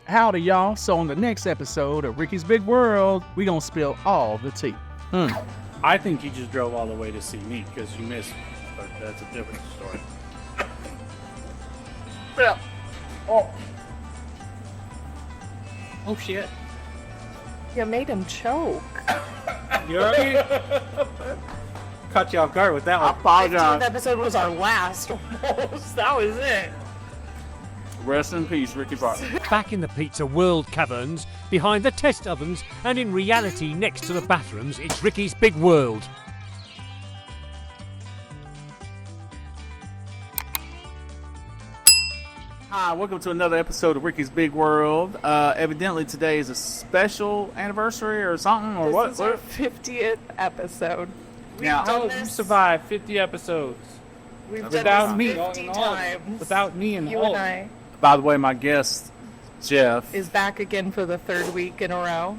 Howdy, y'all. So on the next episode of Ricky's Big World, we gonna spill all the tea. I think you just drove all the way to see me because you missed me, but that's a different story. Yeah. Oh. Oh shit! You made him choke. You know what I mean? Caught you off guard with that I one. This apologize. episode was our last almost. That was it. Rest in peace, Ricky Barton. Back in the pizza world caverns, behind the test ovens, and in reality next to the bathrooms, it's Ricky's Big World. Hi, welcome to another episode of Ricky's Big World. Evidently today is a special anniversary or something, or This what? is our 50th episode. Now, done Oh, you this- survived 50 episodes We've done without this me. 50 and all of it. times. Without me and you all and of it. I by the way, my guest, Jeff, is back again for the third week in a row.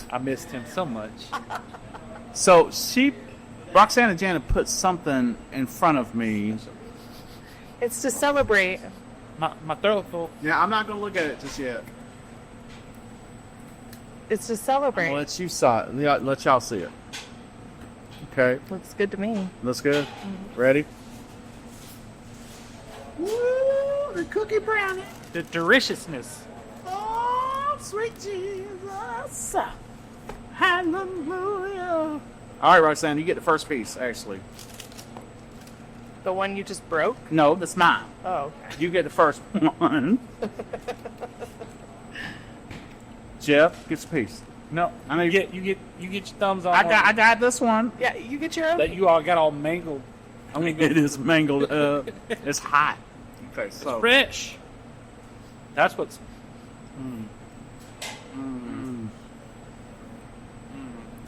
I missed him so much. so Roxanna Janet put something in front of me. It's to celebrate. My throat full. Yeah, I'm not going to look at it just yet. It's to I'll celebrate. let you saw it. Let y'all see it. Okay, Looks good to me. looks good. Ready? Woo, the cookie brownie. The deliciousness. Oh, sweet Jesus. Hallelujah. All right, Roxanne, you get the first piece, actually. The one you just broke? No, that's mine. Oh, okay. You get the first one. Jeff gets a piece. No, I mean, you get your thumbs on. I got this one. Yeah, you get your own. that you all got all mangled. I mean, It is mangled. It's hot. Okay, so fresh. That's what's.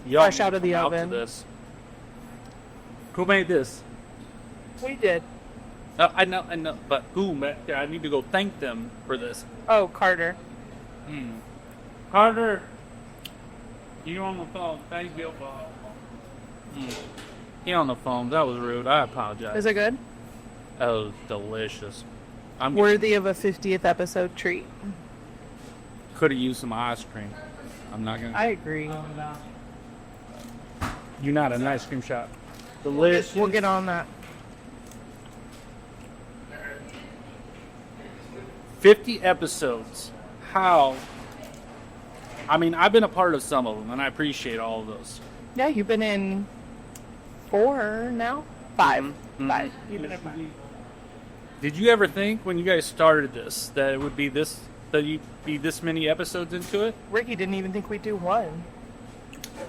Y'all Fresh need out to of the come to oven. This. Who made this? We did. I know, but who? I need to go thank them for this. Oh, Carter. Carter, you on the phone? Thank you. He on the phone. That was rude. I apologize. Is it good? That was delicious. I'm Worthy of a 50th episode treat. could have used some ice cream. I'm not gonna. I agree. You're not an ice cream shop. Delicious. We'll get on that. 50 episodes. How? I mean, I've been a part of some of them, and I appreciate all of those. Yeah, you've been in 4 now? 5. Mm-hmm. 5. You've been in 5. Did you ever think when you guys started this that it would be this, that you'd be this many episodes into it? Ricky didn't even think we'd do 1.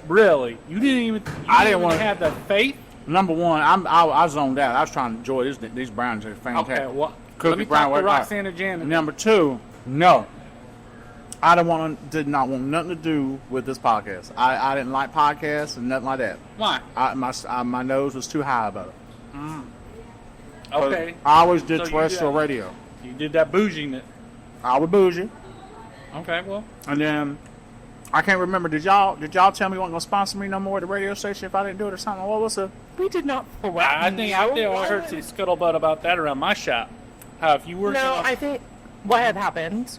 Really? You didn't even. I didn't want to have that faith. Number one, I zoned out. I was trying to enjoy these brownies. Are fantastic. Okay, well, Cookie let me brown talk to white pie. Roxanna Janet. Number two, no. Did not want nothing to do with this podcast. I didn't like podcasts and nothing like that. Why? My nose was too high about it. Okay. I always did So you terrestrial did- radio. You did that bouging. I was bougie, Okay, well. and then I can't remember. Did y'all tell me you weren't gonna sponsor me no more at the radio station if I didn't do it or something? What was it? We did not I threaten think you. I heard some scuttlebutt about that around my shop. How if you were No, I think what had happened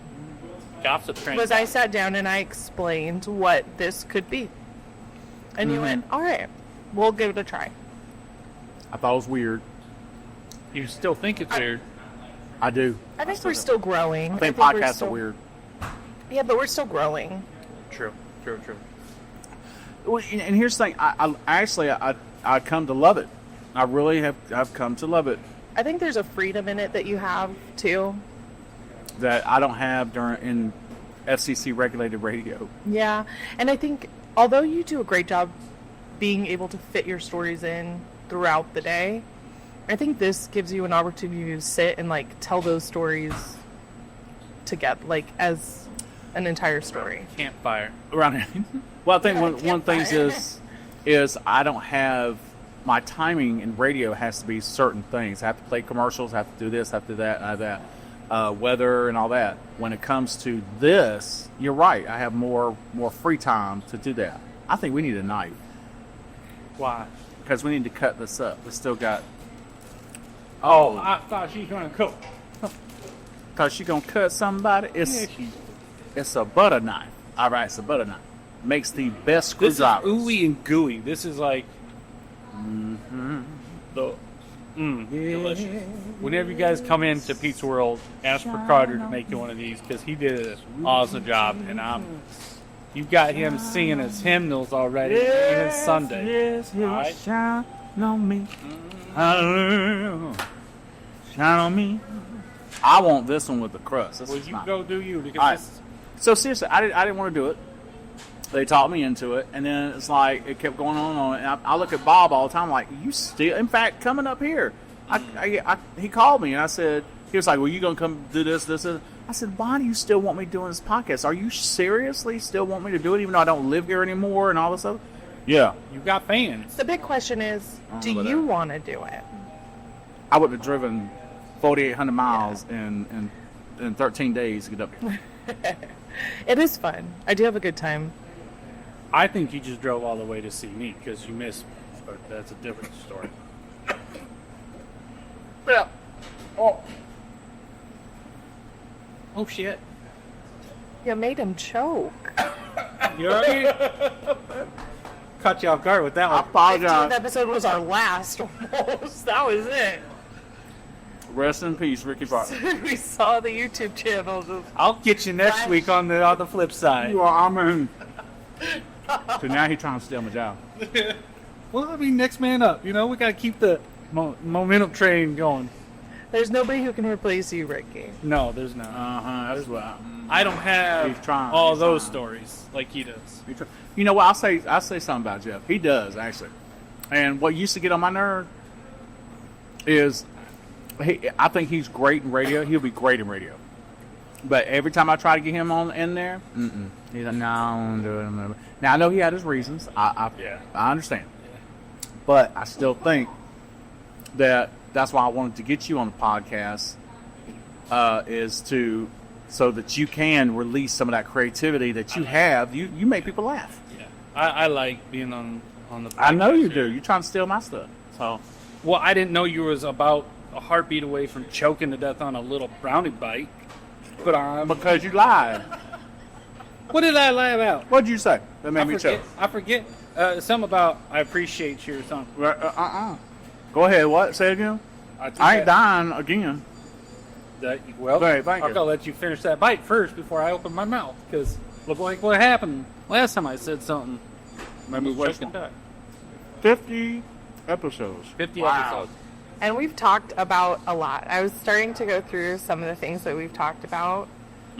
gossip train was I sat down and I explained what this could be. And you went, all right, we'll give it a try. I thought it was weird. you still think it's weird. I do. I think we're still growing. I think we're podcasts still- are weird. Yeah, but we're still growing. True. Well, and here's the thing. I come to love it. I really have come to love it. I think there's a freedom in it that you have, too. That I don't have in FCC regulated radio. Yeah, and I think although you do a great job being able to fit your stories in throughout the day, I think this gives you an opportunity to sit and like tell those stories together, like as an entire story. Campfire. Around here. Well, I think one thing is I don't have my timing in radio has to be certain things. I have to play commercials, I have to do this, I have to do that, I have that. Weather and all that. When it comes to this, you're right. I have more free time to do that. I think we need a knife Why? because we need to cut this up. We still got. Oh, I thought she was going to cook. because she gonna cut somebody. It's a butter knife. All right, it's a butter knife. Makes the best This is screwdrivers. ooey and gooey. This is like delicious. Whenever you guys come into Pizza World, ask for Carter to make you one of these because he did an awesome job, and you got him singing his hymnals already in his Sunday. Yes, All right? shine on me. Hallelujah. Shine on me. I want this one with the crust. This Well, is you not- go do you because All right. this, So seriously, I didn't want to do it. They talked me into it, and then it's like it kept going on. And I look at Bob all the time, like you still. In fact, coming up here, he called me and I said, he was like, "Well, you gonna come do this?" I said, "Why do you still want me doing this podcast? Are you seriously still want me to do it, even though I don't live here anymore and all this stuff?" Yeah, you got fans. The big question is, do know about you that. want to do it? I would have driven 4,800 miles in 13 days to get up here. It is fun. I do have a good time. I think you just drove all the way to see me because you missed me, but that's a different story. Yeah. Oh shit! You made him choke. You already caught you off guard with that I one. 15th apologize. episode was our last almost. That was it. Rest in peace, Ricky Barton. We saw the YouTube channel. Just, I'll get you next week on the flip side. You are, I mean. So now he's trying to steal my job. Well, I mean, next man up. You know, we got to keep the momentum train going. there's nobody who can replace you, Ricky. No, there's not. That's what I don't have He's trying. all He's those trying. stories like he does. You know what? I'll say something about Jeff. He does actually. And what used to get on my nerve is I think he's great in radio. He'll be great in radio. But every time I try to get him on in there, he's like, no, I don't do it. Now I know he had his reasons. I understand. But I still think that's why I wanted to get you on the podcast is to so that you can release some of that creativity that you have. You make people laugh. Yeah, I like being on the podcast. I know you do. You're trying to steal my stuff. So Well, I didn't know you was about a heartbeat away from choking to death on a little brownie bite. But because you lied. what did I lie about? What'd you say? That made me choke. I forget. Something about I appreciate you or something. Go ahead. What? Say it again. I ain't dying again. Well, Right, thank I'm you. gonna let you finish that bite first before I open my mouth because look like what happened last time I said something. Maybe Choke and die. 50 episodes. 50 Wow. episodes. And we've talked about a lot. I was starting to go through some of the things that we've talked about.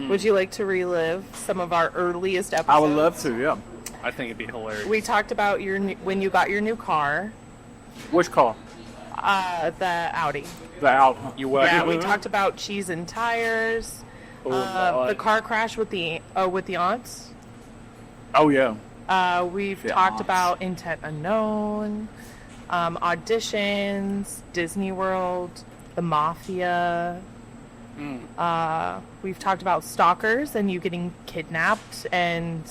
Would you like to relive some of our earliest episodes? I would love to. Yeah. I think it'd be hilarious. We talked about when you got your new car, Which car? the Audi. The out. You what? Yeah, we talked about cheese and tires, the car crash with the aunts. Oh yeah. We've The talked aunts. about Intent Unknown, auditions, Disney World, the Mafia. We've talked about stalkers and you getting kidnapped and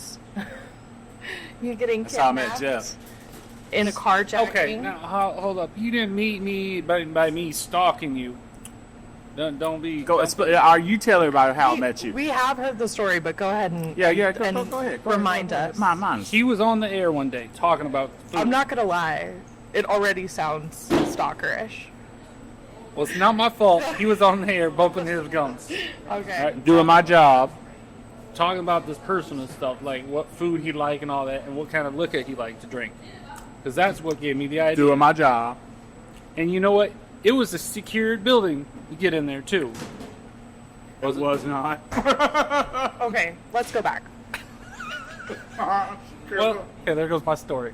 you getting That's how I met kidnapped Jeff. in a carjacking. Okay, now hold up. You didn't meet me by me stalking you. Don't be. Go. Are you telling everybody how I We- met you? We have heard the story, but go ahead and Yeah. Go and ahead. Go remind ahead. us. Mine. He was on the air one day talking about food. I'm not gonna lie, it already sounds stalkerish. Well, it's not my fault. He was on the air bumping his gums. Okay. Doing my job. Talking about this personal stuff, like what food he like and all that, and what kind of liquor he liked to drink. Because that's what gave me the idea. Doing my job. And you know what? It was a secured building to get in there, too. It was not. Okay, let's go back. Well, okay, there goes my story.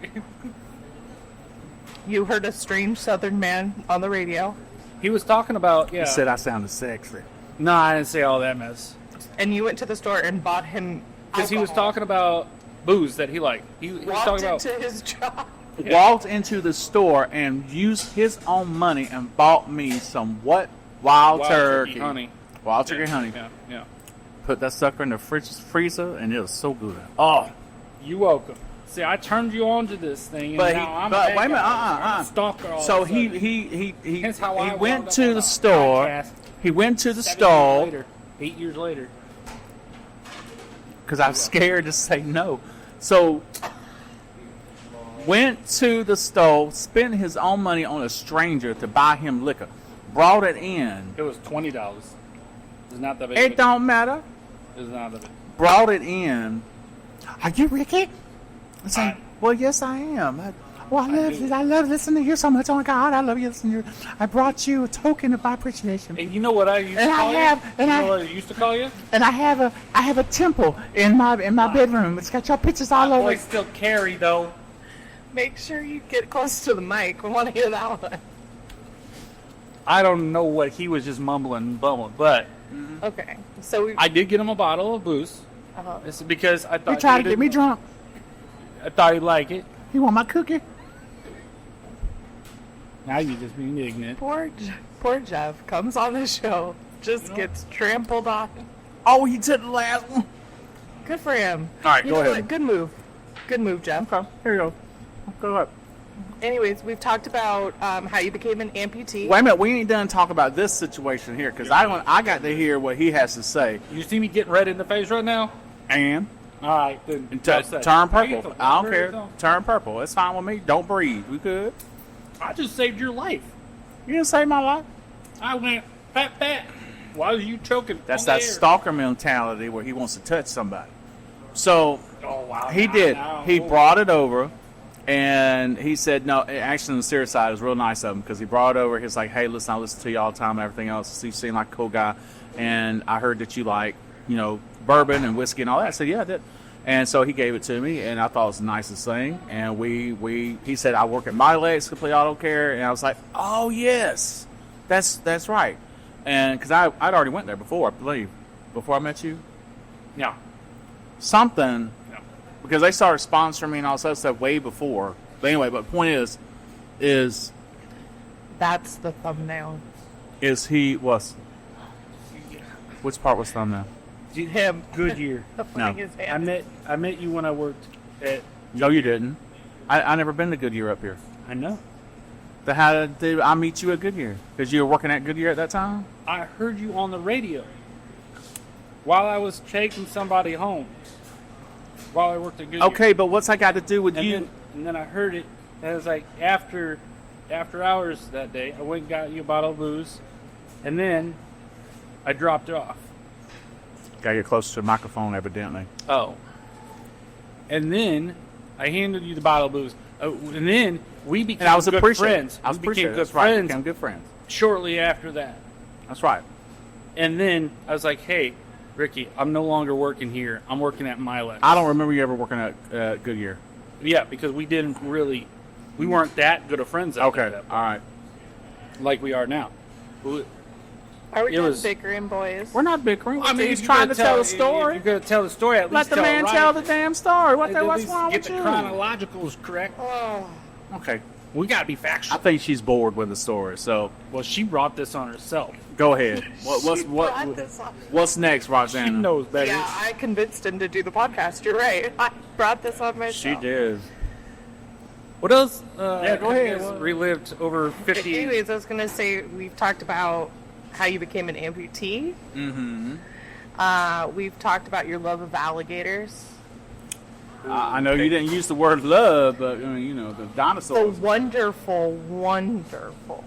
You heard a strange southern man on the radio, He was talking about, He said I sounded sexy. No, I didn't say all that mess. and you went to the store and bought him Because he was alcohol. talking about booze that he liked. He was Walked talking about... into his job. Walked into the store and used his own money and bought me some what? Wild turkey. honey. Wild turkey honey. Yeah. Put that sucker in the freezer and it was so good. Oh. You welcome. See, I turned you on to this thing, and But now I'm but a wait a minute, I'm a stalker all So of a sudden. he Hence how I went wound to up on the a store. podcast He went to the 7 years store. later. 8 years later. Because I was scared to say no. So, went to the store, spent his own money on a stranger to buy him liquor. Brought it in. It was $20. It's not that big. It don't matter. It's not that big. Brought it in. Are you Ricky? I said, well, yes, I am. I love listening to you so much. Oh my God, I love you listening to you. I brought you a token of my appreciation. And you know what I used to And I call have- you? and You I- know what I used to call you? And I have a temple in my bedroom. It's got your pictures all over. Boy, still Carrie though. Make sure you get close to the mic. We want to hear that one. I don't know what he was just mumbling and bumbling, but Okay. So we. I did get him a bottle of booze. This is because I thought He tried to he'd- get me drunk. I thought he'd like it. He want my cookie. Now you just being ignorant. Poor Jeff comes on the show, just gets trampled on. Oh, he took the last one. Good for him. All right, You go know ahead. what? Good move, Jeff. Okay, here you go. Go ahead. Anyways, we've talked about how you became an amputee. Wait a minute, we ain't done talk about this situation here because I got to hear what he has to say. You see me getting red in the face right now? And All right, then. turn purple. I don't care. Turn purple. It's fine with me. Don't breathe. We good. I just saved your life. You didn't save my life. I went pat. Why are you choking? That's on the that air? stalker mentality where he wants to touch somebody. So Oh wow. he did. He brought it over, and he said no. Actually, on the serious side, it was real nice of him because he brought it over. He's like, "Hey, listen, I listen to you all the time and everything else. You seem like a cool guy, and I heard that you like, bourbon and whiskey and all that." I said, "Yeah, I did." And so he gave it to me, and I thought it was the nicest thing. And he said, "I work at My Legs Complete Auto Care," and I was like, "Oh yes, that's right." And because I'd already went there before, I believe, before I met you. Yeah. Something. Yeah. Because they started sponsoring me and all that stuff way before. But anyway, but the point is That's the thumbnail. he was. Which part was thumbnail? Him. Goodyear. Putting his hand. I met you when I worked at. No, you didn't. I never been to Goodyear up here. I know. Then how did I meet you at Goodyear? Because you were working at Goodyear at that time? I heard you on the radio while I was taking somebody home. While I worked at Goodyear. Okay, but what's that got to do with you? And then I heard it. And it was like after hours that day, I went and got you a bottle of booze, and then I dropped off. Gotta get closer to the microphone, evidently. Oh. And then I handed you the bottle of booze. And then we became And I was good appreciative. friends. I was We became appreciative. good That's right. friends Became good friends. shortly after that. That's right. And then I was like, hey, Ricky, I'm no longer working here. I'm working at Milex. I don't remember you ever working at Goodyear. Yeah, because we weren't that good of friends after Okay, that all right. like we are now. Are we It just was- bickering, boys? We're not bickering. I mean, he's if you're trying gonna to tell a If story. you're going to tell the story, at Let least the man it right. tell the damn story. What's At wrong least get with the you? chronologicals correct. Oh. Okay. We got to be I factual. think she's bored with the story, so Well, she brought this on herself. go ahead. Brought this up. What's next, She Roxanna? knows better. Yeah, I convinced him to do the podcast. You're right. I brought this on myself. She did. What else? Yeah, go ahead. has relived over 50. Anyways, I was going to say we've talked about how you became an amputee. Mm-hmm. We've talked about your love of alligators. I know you didn't use the word love, but the The dinosaurs. wonderful, wonderful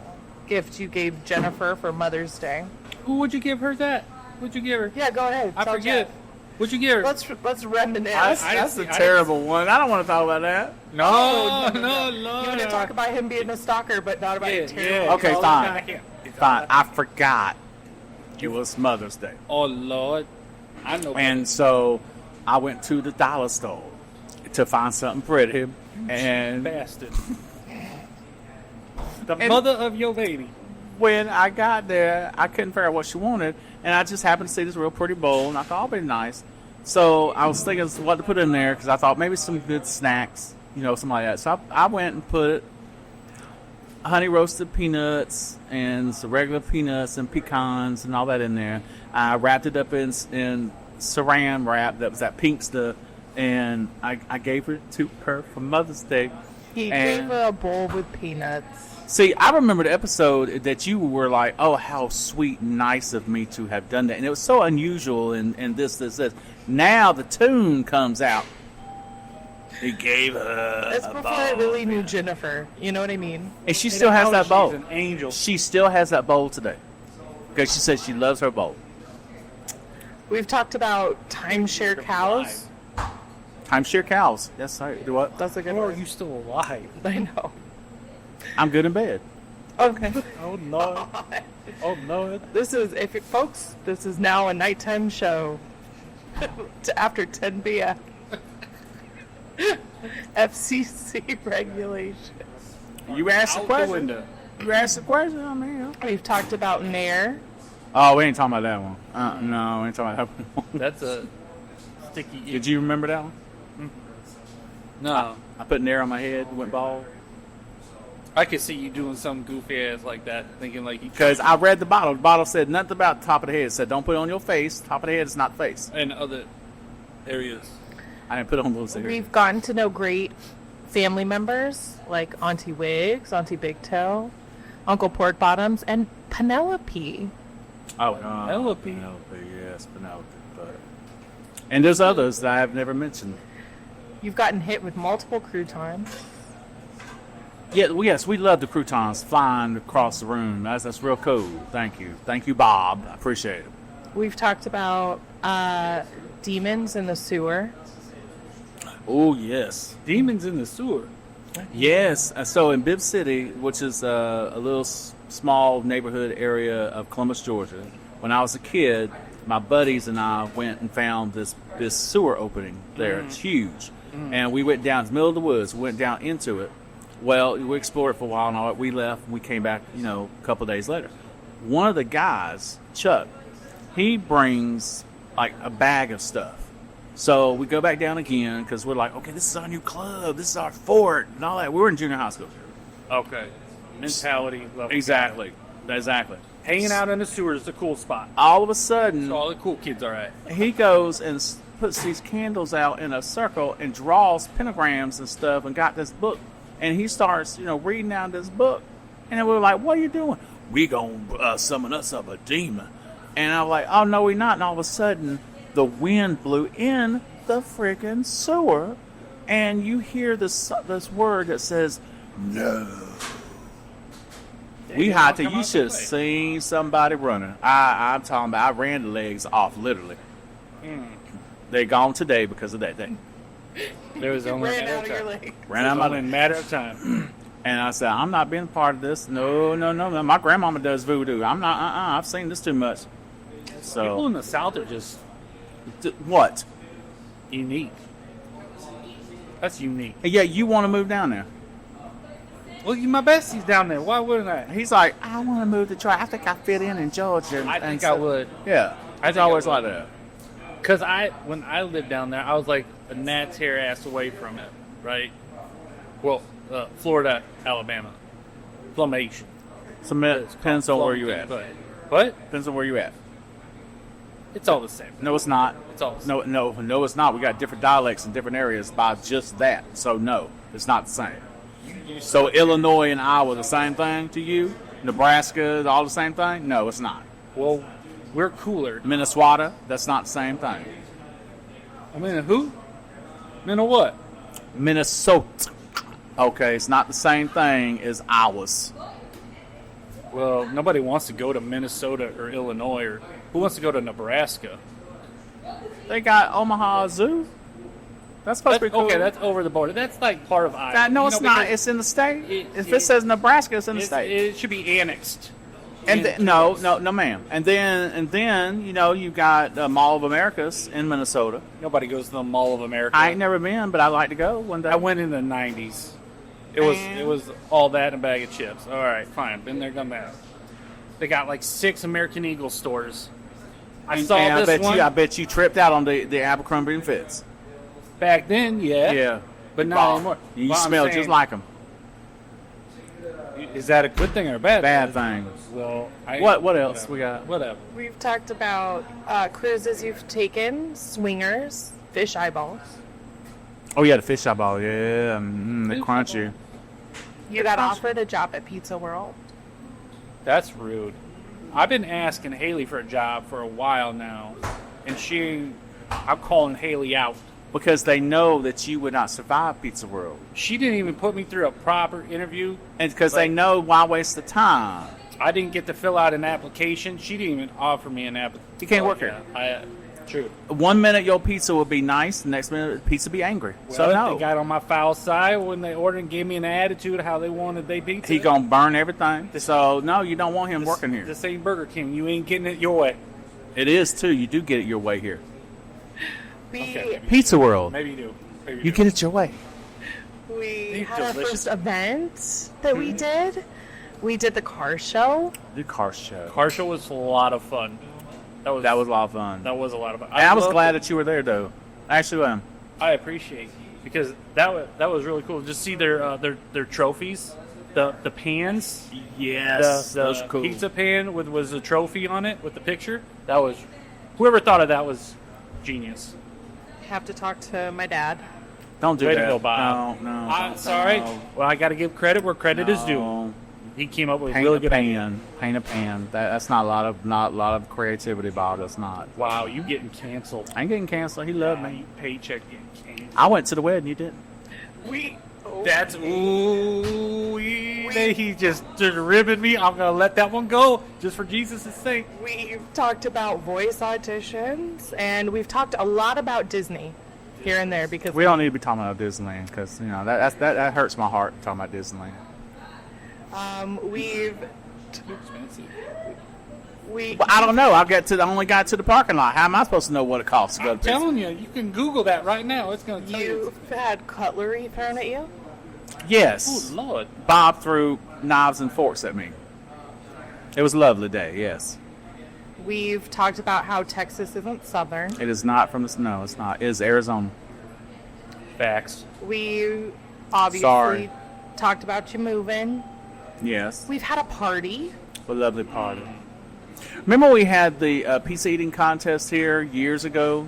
gift you gave Jennifer for Mother's Day. Who would you give her that? What'd you give her? Yeah, go ahead. I tell forget. Jeff. What'd you give her? Let's reminisce. That's a terrible one. I don't want to talk about that. no, You want to talk about him being a stalker, but not about Yeah, a terrible. yeah. Okay, No, fine. I can't. Fine. I forgot. It was Mother's Day. Oh, Lord. I know. And so I went to the dollar store to find something pretty. And bastard. The And- mother of your baby. when I got there, I couldn't figure out what she wanted. And I just happened to see this real pretty bowl. And I thought, oh, it'd be nice. So I was thinking what to put in there because I thought maybe some good snacks, something like that. So I went and put honey roasted peanuts and some regular peanuts and pecans and all that in there. I wrapped it up in saran wrap that was that pink stuff, and I gave it to her for Mother's Day. He And- gave her a bowl with peanuts. See, I remember the episode that you were like, "Oh, how sweet and nice of me to have done that," and it was so unusual. And this. Now the tune comes out. He gave her. That's before I really knew Jennifer. You know what I mean? And she still has that bowl. She's an angel. She still has that bowl today because she says she loves her bowl. We've talked about timeshare cows. Timeshare cows. Yes, I do. What? That's a good How are one. you still alive? I know. I'm good in bed. Okay. Oh no! Oh no! This is, folks, this is now a nighttime show. After 10 p.m. FCC regulations. You asked the Out the question. window. You asked the question. I mean, We've talked about Nair. oh, we ain't talking about that one. No, we ain't talking about that one. That's a sticky. Did you remember that one? No, I put an air on my head, went bald. I could see you doing some goofy ass like that, thinking like you. Because I read the bottle. The bottle said nothing about the top of the head. It said don't put it on your face. Top of the head is not the face. And other areas. I didn't put it on those areas. We've gotten to know great family members like Auntie Wiggs, Auntie Big Toe, Uncle Pork Bottoms, and Penelope. Oh, Penelope. Yes, Penelope. But... And there's others that I have never mentioned. You've gotten hit with multiple croutons. Yeah, yes, we love the croutons flying across the room. That's real cool. Thank you, Bob. I appreciate it. We've talked about demons in the sewer. Oh yes, Demons in the sewer. yes. So in Bibb City, which is a little small neighborhood area of Columbus, Georgia, when I was a kid, my buddies and I went and found this sewer opening there. It's huge, and we went down to the middle of the woods. We went down into it. Well, we explored it for a while and all that. We left and we came back, a couple of days later. One of the guys, Chuck, he brings like a bag of stuff. So we go back down again because we're like, okay, this is our new club. This is our fort and all that. We were in junior high school. Okay. Mentality level. Exactly. Hanging out in the sewer is a cool spot. All of a sudden, So all the cool kids are at. he goes and puts these candles out in a circle and draws pentagrams and stuff and got this book. And he starts, reading out this book. And then we're like, what are you doing? We gonna summon us up a demon. And I'm like, oh, no, we're not. And all of a sudden, the wind blew in the freaking sewer. And you hear this word that says, no. We had to, you should have seen somebody running. I'm talking about, I ran the legs off, literally. They're gone today because of that thing. There was only Ran out of your leg. Ran out of my only a matter of time. And I said, I'm not being a part of this. No. My grandmama does voodoo. I'm not, I've seen this too much. People So, in the South are just what? unique. That's unique. Yeah, you want to move down there. Well, my bestie's down there. Why wouldn't I? He's like, I want to move to Georgia. I think I fit in Georgia. I And think so- I would. Yeah. I It's think I always would. like that. Because when I lived down there, I was like a gnat's hair ass away from it, right? Well, Florida, Alabama. Plumation. So, depends on where you at. But what? Depends on where you at. It's all the same. No, it's not. It's all the same. No, it's not. We got different dialects in different areas by just that. So, no, it's not the same. So, Illinois and Iowa, the same thing to you? Nebraska, all the same thing? No, it's not. Well, we're cooler. Minnesota, that's not the same thing. I mean, who? Minna what? Minnesota. Okay, it's not the same thing as ours. Well, nobody wants to go to Minnesota or Illinois, or who wants to go to Nebraska? They got Omaha Zoo. That's supposed to be cool. Okay, that's over the border. That's like part of Iowa. No, You it's know, not. because It's in the state. it- If it says Nebraska, it's in the it's- state. It should be annexed. And no, ma'am. And then you got Mall of Americas in Minnesota. Nobody goes to the Mall of America. I ain't never been, but I'd like to go one day. I went in the 90s. It was all that and a bag of chips. All right, fine. Been there, done that. They got like 6 American Eagle stores. I saw And this one I bet you tripped out on the Abercrombie and Fitz. back then. Yeah, Yeah, but not Bob, anymore. You Well, I'm smell saying, just like them. Is that a good thing or a bad? Bad thing? thing. Well, What else we got? Whatever. We've talked about cruises you've taken, swingers, fish eyeballs. Oh yeah, the fish eyeball. Yeah, they're crunchy. You got offered a job at Pizza World. That's rude. I've been asking Haley for a job for a while now, and I'm calling Haley out. Because they know that you would not survive Pizza World. She didn't even put me through a proper interview. And because they know why waste the time. I didn't get to fill out an application. She didn't even offer me an application. You can't work here. True. 1 minute your pizza will be nice, the next minute the pizza be angry. Well, so no. They got on my foul side when they ordered and gave me an attitude of how they wanted their pizza. He gonna burn everything. So no, you don't want him working here. This ain't Burger King. You ain't getting it your way. It is too. You do get it your way here. Okay, Pizza World. Maybe you do. Maybe You get it your way. We had delicious. our first event that we did. We did the car show. The car show. Car show was a lot of fun. That was a lot of fun. That was a lot of fun. And I was loved glad it. that you were there, though. I actually am. I appreciate it because that was really cool. Just see their trophies, the pans. Yes, the those are cool. pizza pan was a trophy on it with the picture. That was whoever thought of that was genius. Have to talk to my dad. Don't do Way that. to go, Bob. No. I'm sorry. No. Well, I got to give credit where credit is due. No. He came up with a Paint really a good idea. pan. Paint a pan. That's not a lot of creativity, Bob. That's not. Wow, you getting canceled? I ain't getting canceled. He loved me. Paycheck getting canceled. I went to the wedding. You didn't. That's he just ribbing me. I'm gonna let that one go just for Jesus' sake. We've talked about voice auditions, and we've talked a lot about Disney here and there because We don't need to be talking about Disneyland because that hurts my heart talking about Disneyland. we've Too expensive. Well, I don't know. I only got to the parking lot. How am I supposed to know what it costs to go I'm to Disney? telling you, you can Google that right now. It's gonna tell you. you've had cutlery thrown at you. Yes. Oh Lord. Bob threw knives and forks at me. It was a lovely day. Yes. We've talked about how Texas isn't southern. It is not from the snow. It's not. It is Arizona. Facts. We obviously Sorry. talked about you moving. Yes. We've had a party. A lovely party. Remember we had the pizza eating contest here years ago?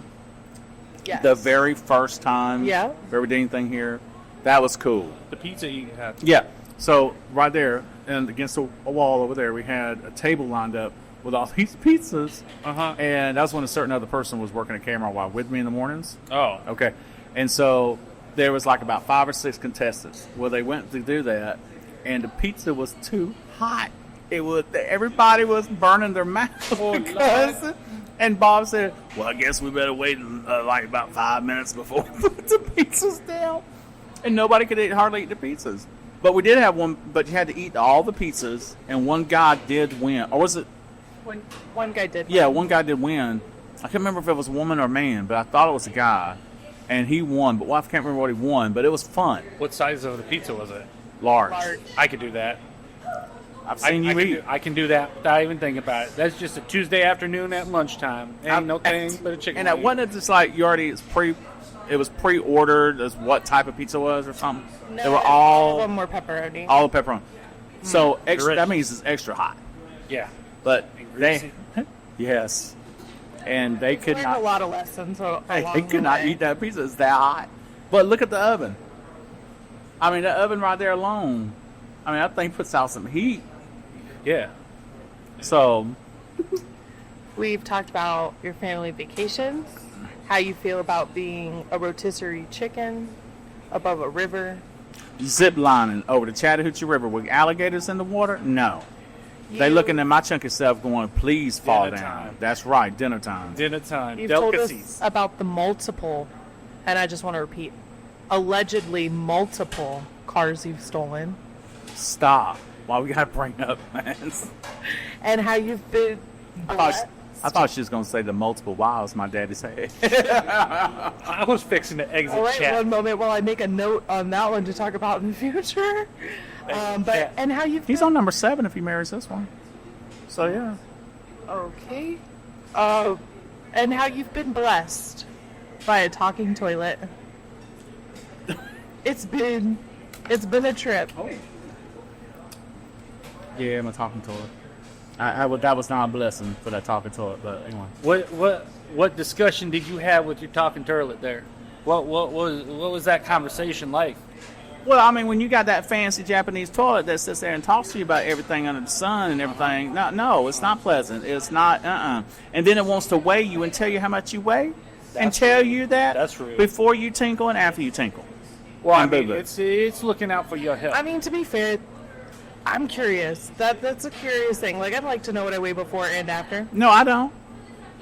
Yes. The very first time Yeah. we ever did anything here? That was cool. The pizza eating hat. Yeah. So right there and against a wall over there, we had a table lined up with all these pizzas. Uh-huh. And that was when a certain other person was working a camera while with me in the mornings. Oh. Okay. And so there was like about 5 or 6 contestants. Well, they went to do that, and the pizza was too hot. Everybody was burning their mouth. Oh, because, and Bob said, well, I guess we better wait like about 5 minutes before we put the pizzas down. And nobody could hardly eat the pizzas. But we did have one, but you had to eat all the pizzas, and one guy did win. Or was it? One guy did. Yeah, one guy did win. I can't remember if it was a woman or a man, but I thought it was a guy. And he won, but I can't remember what he won, but it was fun. What size of the pizza was it? Large. Large. I could do that. I've seen you eat. I can do that without even thinking about it. That's just a Tuesday afternoon at lunchtime. Ain't no thing but a chicken And that wing. wasn't it just like you already, it was pre-ordered as what type of pizza was or something? No, They were all all of them were pepperoni. the pepperoni. So extra, that Delicious. means it's extra hot. Yeah. But And they, greasy. yes. And they could Learned a not, lot of lessons. they could not eat that pizza. It's that hot. But look at the oven. I mean, the oven right there alone. I mean, that thing puts out some heat. Yeah. So, We've talked about your family vacations, how you feel about being a rotisserie chicken above a river. zip lining over the Chattahoochee River with alligators in the water? No. They looking at my chunky self going, please fall Dinner down. time. That's right, dinner time. Dinner time. You've told Delicacies. us about the multiple, and I just want to repeat, allegedly multiple cars you've stolen, Stop. Why we gotta bring up, man? and how you've been blessed. I thought she was gonna say the multiple wiles my daddy said. I was fixing to exit All right, chat. one moment while I make a note on that one to talk about in the future. Yeah. And how you've He's been, on number 7 if he marries this one. So yeah. okay, and how you've been blessed by a talking toilet. It's been a trip. Yeah, I'm a talking toilet. That was not a blessing for that talking toilet, but anyway. What discussion did you have with your talking toilet there? What was that conversation like? Well, I mean, when you got that fancy Japanese toilet that sits there and talks to you about everything under the sun and everything, no, it's not pleasant. It's not, And then it wants to weigh you and tell you how much you weigh and tell you that That's rude. before you tinkle and after you tinkle. Well, I And mean, boo-boo. it's looking out for your health. I mean, to be fair, I'm curious. That's a curious thing. Like, I'd like to know what I weigh before and after. No, I don't.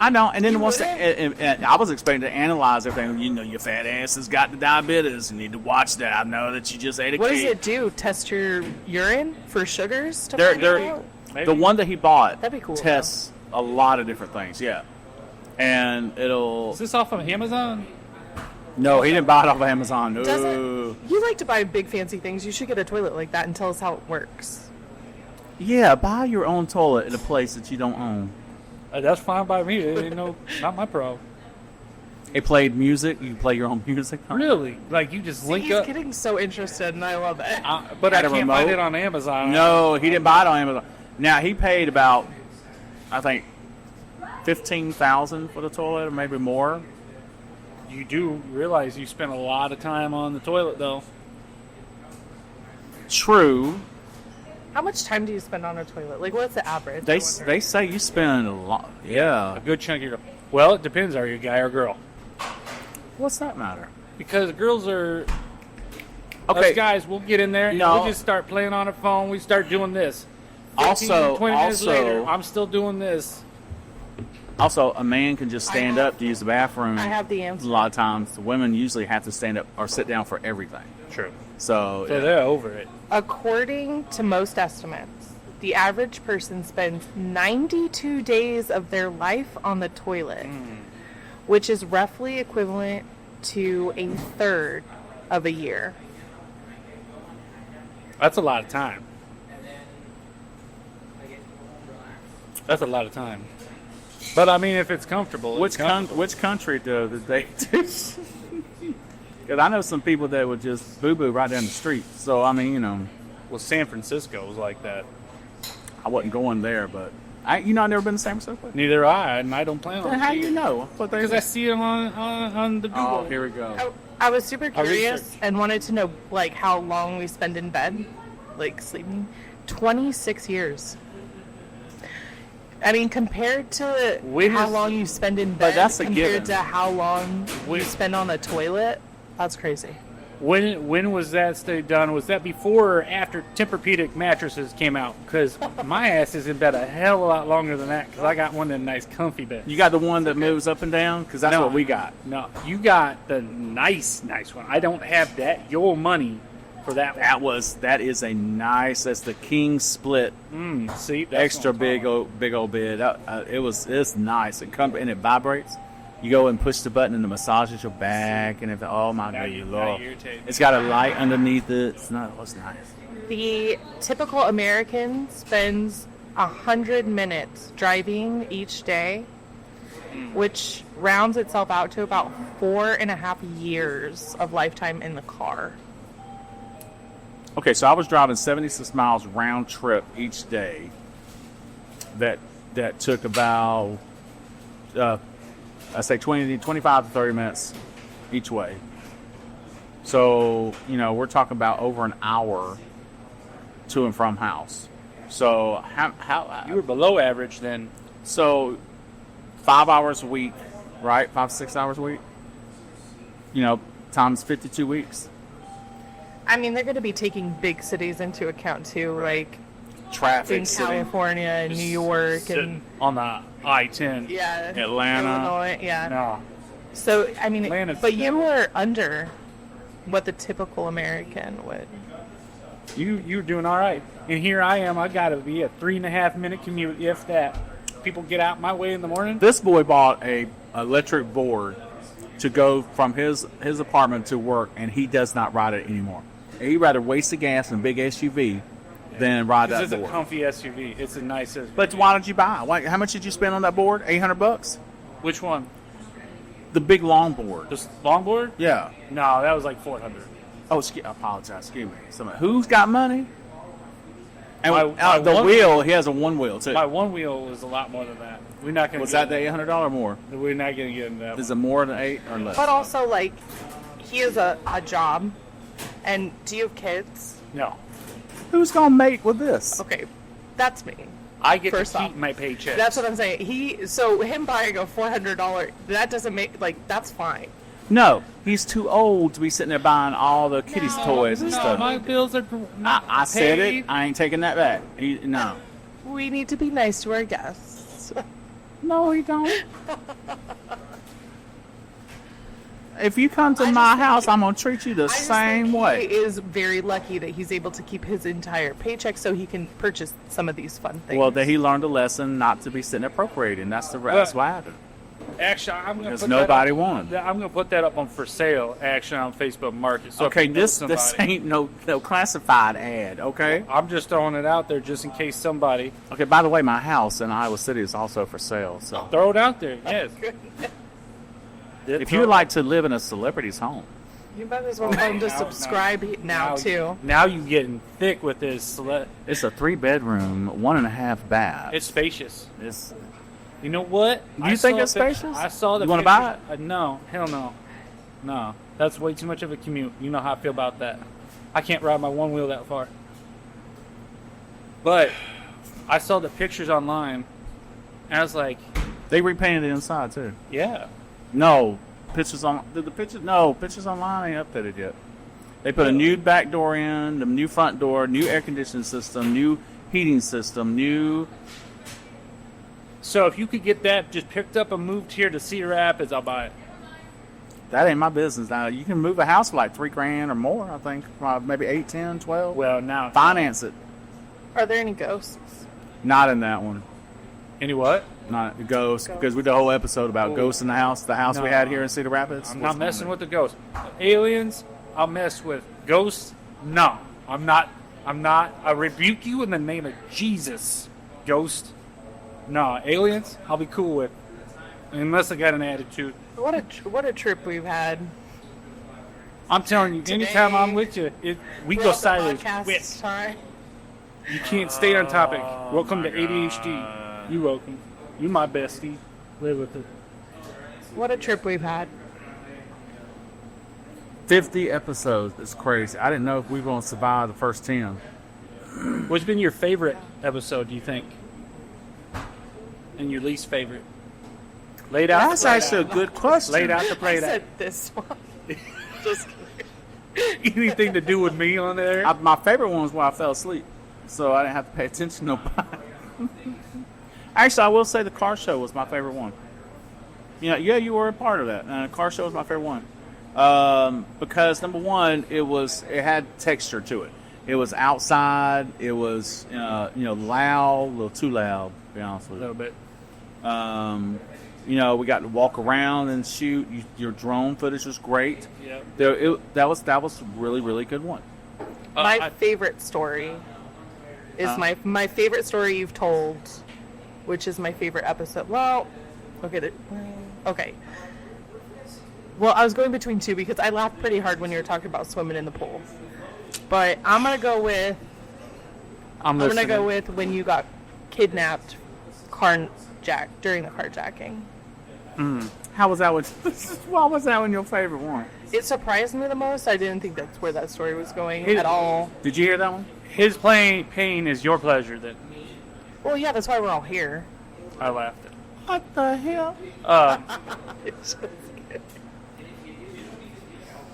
And then You once wouldn't? and I was expecting to analyze everything. You know, your fat ass has got the diabetes. You need to watch that. I know that you just ate a What does cake. it do? Test your urine for sugars? To They're- find they're- out? Maybe. The one that he bought That'd be cool, tests a lot of different things. Yeah, and it'll. Is this off of Amazon? No, he didn't buy it off of Amazon. No. Doesn't you like to buy big fancy things? You should get a toilet like that and tell us how it works. Yeah, buy your own toilet at a place that you don't own. That's fine by me. It ain't not my problem. It played music. You can play your own music. Really? Like you just link He's up? getting so interested, and I love it. But I Had a can't find remote? it on Amazon. No, he didn't buy it on Amazon. Now he paid about, I think, $15,000 for the toilet, or maybe more. You do realize you spent a lot of time on the toilet, though. True. How much time do you spend on a toilet? Like, what's the average? They say you spend a lot. Yeah. A good chunk of your. Well, it depends. Are you a guy or girl? What's that matter? Because girls are. Okay. Us guys, we'll get in there. No. We'll just start playing on our phone. We start doing this. 15, Also, 20 minutes also- later, I'm still doing this. Also, a man can just stand I have- up to use the bathroom. I have the answer. A lot of times, the women usually have to stand up or sit down for everything. True. So, So yeah. they're over it. According to most estimates, the average person spends 92 days of their life on the toilet, which is roughly equivalent to a third of a year. That's a lot of time. That's a lot of time. But I mean, if it's comfortable, it's comfortable. which country did they do? Because I know some people that would just boo-boo right down the street. So, I mean, you know, Well, San Francisco was like that. I wasn't going there, but I've never been to San Francisco. Neither I, and I don't plan on. Then how do you know? What they Because I see it on the Google. Oh, here we go. I was super curious researched. and wanted to know like how long we spend in bed, like sleeping. 26 years. I mean, compared to When how is- long you spend in bed, But that's a compared given. to how long When- you spend on the toilet, that's crazy. When was that study done? Was that before or after Tempur-Pedic mattresses came out? Because my ass is in bed a hell of a lot longer than that. Because I got one of them nice comfy beds. You got the one that moves up and down? Because that's No. what we got. No, you got the nice one. I don't have that. Your money for that one. That is a nice. That's the king split, See, that's extra what I'm talking big old bed. It's nice and it vibrates. You go and push the button and it massages your back and oh my Now god, you- you now love. you're irritated. It's got a light underneath it. It's nice. The typical American spends 100 minutes driving each day, which rounds itself out to about 4.5 years of lifetime in the car. Okay, so I was driving 76 miles round trip each day. That took about I say 25 to 30 minutes each way. So, we're talking about over an hour to and from house. So, how You were below average then. so 5 hours a week, right? 5-6 hours a week. Times 52 weeks. I mean, they're going to be taking big cities into account too, like Traffic in sitting. California and New York Sitting and on the I-10. yeah, Atlanta. Illinois, yeah. No. So I mean, Atlanta's but you were under what the typical American would. You're doing all right. And here I am. I got to be a 3.5 minute commute, if that. People get out my way in the morning. This boy bought a electric board to go from his apartment to work, and he does not ride it anymore. He'd rather waste the gas in a big SUV than ride Because that it's a board. comfy SUV. It's a nice SUV. But why did you buy? How much did you spend on that board? $800? Which one? The big long board. This longboard? Yeah. No, that was like 400. Oh, I apologize. Excuse me. Who's got money? And My the one- wheel, he has a one wheel too. My one wheel was a lot more than that. We're not going to Was that the $800 or more? We're not going to get into that. Is it more than 8 or less? But also, like, he has a job, And do you have kids? No. Who's gonna mate with this? Okay, that's me. I get First to off, keep my paycheck. That's what I'm saying. Him buying a $400, that doesn't make, like, that's fine. No, he's too old to be sitting there buying all the kiddies' toys and No, stuff. my bills are I said it. paid. I ain't taking that back. No. We need to be nice to our guests. No, he don't. If you come to my house, I'm gonna treat you the same way. He is very lucky that he's able to keep his entire paycheck so he can purchase some of these fun things. Well, that he learned a lesson not to be sitting there procreating. That's what happened. Actually, I'm gonna Because put nobody that up, wanted. I'm gonna put that up on for sale. Actually, on Facebook Market. So if Okay, you know this somebody- ain't no classified ad. Okay. I'm just throwing it out there just in case somebody Okay. By the way, my house in Iowa City is also for sale. So throw it out there. Yes. if you would like to live in a celebrity's home, you might as well tell him to subscribe now, too. Now you getting thick with this. it's a 3-bedroom, 1.5 bath. It's spacious. It's You know what? You think it's spacious? I saw the. You wanna buy pictures. No, hell no, no. That's way too much of a commute. You know how I feel about that. I can't ride my one wheel that far. But I saw the pictures online, and I was like, they repainted the inside too. yeah. No, pictures on the pictures. No, pictures online ain't updated yet. They put a new back door in, the new front door, new air conditioning system, new heating system, new. So if you could get that just picked up and moved here to Cedar Rapids, I'll buy it. That ain't my business. Now you can move a house for like $3,000 or more. I think maybe 8, 10, 12. Well, now Finance it. Are there any ghosts? Not in that one. any what? Not ghosts, because we did a whole episode about ghosts in the house. The house we No. had here in Cedar Rapids. I'm not messing with the ghosts. Aliens, I'll mess with. Ghosts, no. I'm not. I rebuke you in the name of Jesus. Ghost, no. Aliens, I'll be cool with. Unless I got an attitude. What a trip we've had. I'm telling you, anytime I'm with you, we go silent. Podcast time. You can't stay on topic. Welcome to ADHD. You welcome. You my bestie. Live with it. What a trip we've had. 50 episodes. It's crazy. I didn't know if we were going to survive the first 10. What's been your favorite episode, do you think? And your least favorite? Laid out. That's actually a good question. Laid out the I play that. said this one. Just kidding. Anything to do with me on there? My favorite one was when I fell asleep, so I didn't have to pay attention to nobody. Actually, I will say the car show was my favorite one. Yeah, you were a part of that. The car show was my favorite one because number one, it had texture to it. It was outside. It was loud, a little too loud. To be honest A with little bit. you. We got to walk around and shoot. Your drone footage was great. Yep. That was a really, really good one. My favorite story is my favorite story you've told, which is my favorite episode. Well, okay. Well, I was going between two because I laughed pretty hard when you were talking about swimming in the pool. But I'm gonna go with when you got kidnapped, during the carjacking. How was that one? Why was that one your favorite one? It surprised me the most. I didn't think that's where that story was going at all. Did you hear that one? His pain is your pleasure. Then Well, yeah, that's why we're all here. I laughed at. What the hell?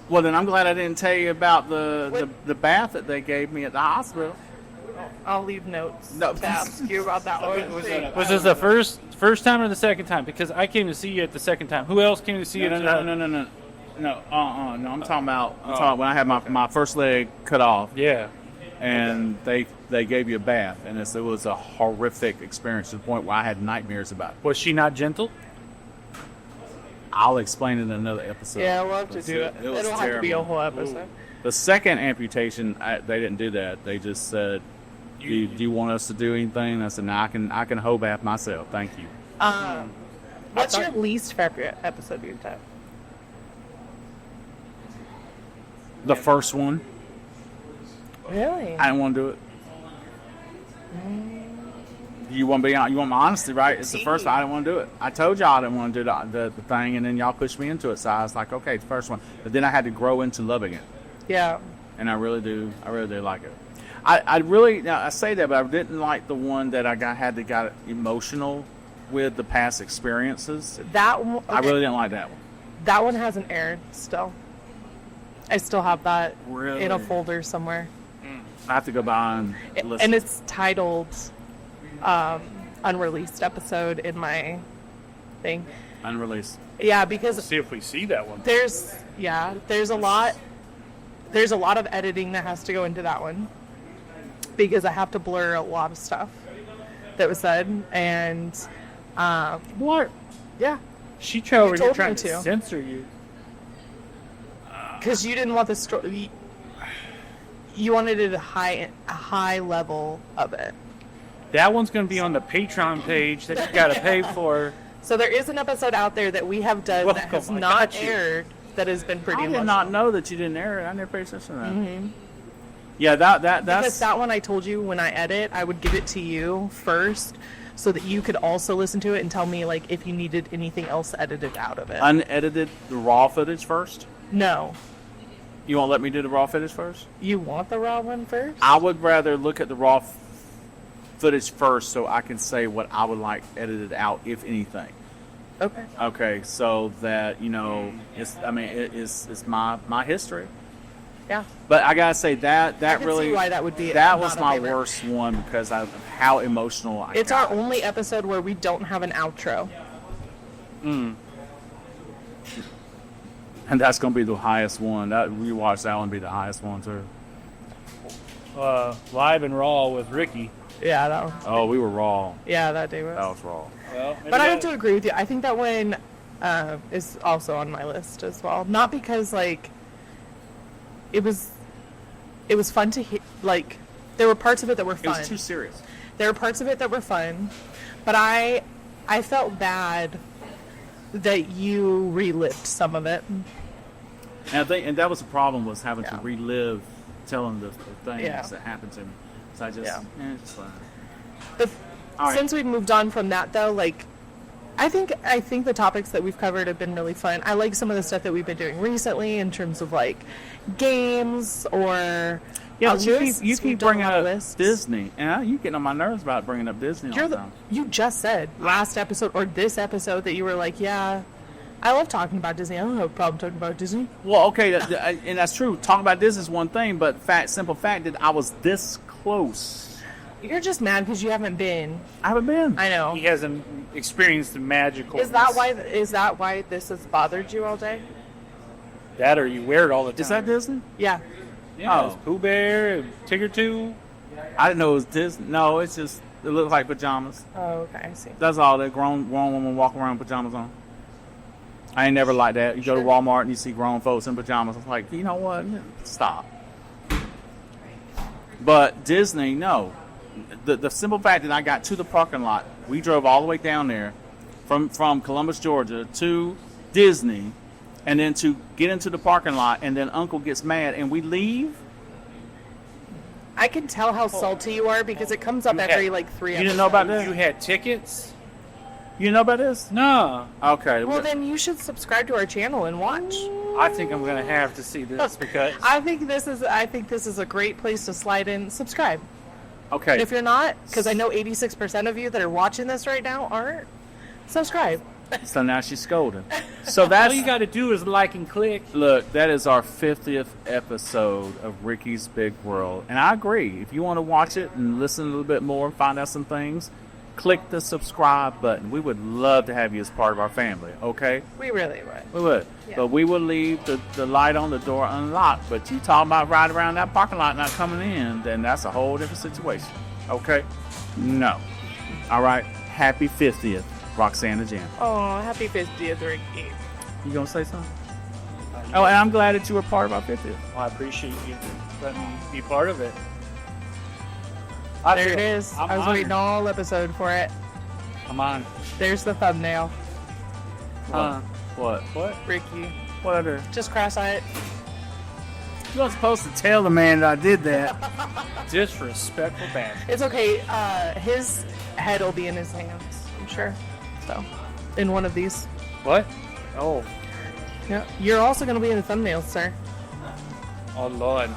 Well, then I'm glad I didn't tell you about the bath that they gave me at the hospital. I'll leave notes No. to ask you about that one. Was this the first time or the second time? Because I came to see you at the second time. Who else came to see you? No. No, I'm talking about when I had my first leg cut off. Yeah. And they gave you a bath, and it was a horrific experience to the point where I had nightmares about it. Was she not gentle? I'll explain it in another episode. Yeah, we'll have to do it. It was It'll have to be a terrible. whole episode. The second amputation, they didn't do that. They just said, "Do you want us to do anything?" I said, "No, I can hoe bath myself. Thank you." What's your least favorite episode you've done? The first one, Really? I didn't want to do it. You want my honesty, right? It's the first one. I didn't want to do it. I told y'all I didn't want to do the thing, and then y'all pushed me into it. So I was like, okay, it's the first one. But then I had to grow into loving it. Yeah. and I really do like it. I really, now I say that, but I didn't like the one that I got emotional with the past experiences. That one, I really didn't like that one. that one hasn't aired still. I still have that Really? in a folder somewhere. I have to go by and listen. And it's titled unreleased episode in my thing. Unreleased. Yeah, because See if we see that one. there's a lot of editing that has to go into that one because I have to blur a lot of stuff that was said, and What? yeah, She over here told me trying to. to censor you. because you didn't want the story. You wanted it a high level of it. That one's going to be on the Patreon page that you got to pay for. So there is an episode out there that we have done that has Welcome, I not got you. aired that has been pretty I did emotional. not know that you didn't air it. I never paid attention to that. Yeah, that's Because that one I told you when I edit, I would give it to you first so that you could also listen to it and tell me like if you needed anything else edited out of it. unedited, the raw footage first. No. You won't let me do the raw footage first? You want the raw one first? I would rather look at the raw footage first so I can say what I would like edited out, if anything. Okay. Okay, so that it's my history. Yeah. But I gotta say that I can really see why that would be that not was a my favorite. worst one because of how emotional I It's got. our only episode where we don't have an outro. And that's gonna be the highest one. That rewatch that one be the highest one too. Live and raw with Ricky. Yeah, that one. Oh, we were raw. Yeah, that day was. That was raw. Well, But I have to agree with you. I think that one is also on my list as well. Not because like it was fun to hear. Like there were parts of it that were It fun. was too serious. There were parts of it that were fun, but I felt bad that you relived some of it. And I think, and that was the problem, was having to Yeah. relive telling the things Yeah. that happened to me. So I just, Yeah. it's fine. But All right. since we've moved on from that, though, like I think the topics that we've covered have been really fun. I like some of the stuff that we've been doing recently in terms of like games or Yeah, a but you list. keep We've done a bringing lot of up lists. Disney. And you getting on my nerves about bringing up Disney all the time. You just said last episode or this episode that you were like, yeah, I love talking about Disney. I don't have a problem talking about Disney. Well, okay, and that's true. Talking about Disney is one thing, but simple fact that I was this close. You're just mad because you haven't been. I haven't been. I know. He hasn't experienced the magical. Is that why this has bothered you all day? That or you wear it all the time? Is that Disney? Yeah. Yeah, Oh. it's Pooh Bear and Tigger 2. I didn't know it was Disney. No, it's just, it looks like pajamas. Oh, okay. I see. That's all. That grown woman walking around with pajamas on. I ain't never like that. You go to Walmart and you see grown folks in pajamas. It's like, you know what? Stop. But Disney, no. The simple fact that I got to the parking lot, we drove all the way down there from Columbus, Georgia to Disney, and then to get into the parking lot, and then Uncle gets mad and we leave. I can tell how salty you are because it comes up You every had- like 3 You episodes. didn't know about this? You had tickets? You know about this? No. Okay. Well, then you should subscribe to our channel and watch. I think I'm going to have to see this because I think this is a great place to slide in. Subscribe. Okay. And if you're not, because I know 86% of you that are watching this right now aren't, subscribe. So now she's scolding. So all that's you got to do is like and click. look. That is our 50th episode of Ricky's Big World, and I agree. If you want to watch it and listen a little bit more, find out some things, click the subscribe button. We would love to have you as part of our family. Okay, We really would. we would. Yeah. But we will leave the light on, the door unlocked. But you talking about riding around that parking lot not coming in, then that's a whole different situation. Okay? No. All right. Happy 50th, Roxanna Jan. Oh, happy 50th, Ricky. You gonna say something? Oh, and I'm glad that you were part of our 50th. Well, I appreciate you letting me be part of it. There it is. I was waiting all episode for it. I'm on. There's the thumbnail. What? What? Ricky. What other? Just cross-eyed. You weren't supposed to tell the man that I did that. Disrespectful bastard. It's okay. His head will be in his hands, I'm sure. So, in one of these. What? Oh. Yeah. You're also going to be in the thumbnail, sir. Oh, Lord.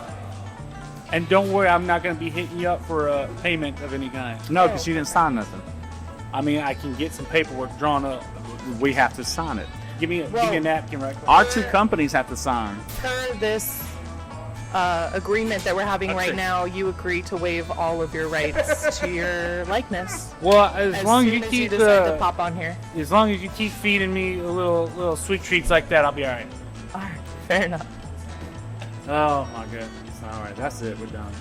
And don't worry, I'm not going to be hitting you up for a payment of any kind. No, because you didn't sign nothing. I mean, I can get some paperwork drawn up. We have to sign it. Give me a napkin right quick. Our two companies have to sign. Per this agreement that we're having That's right it. now, you agree to waive all of your rights to your likeness. Well, as long as soon you keep decide to pop on here. as long as you keep feeding me little sweet treats like that, I'll be all right. All right, fair enough. Oh my goodness. All right, that's it. We're done.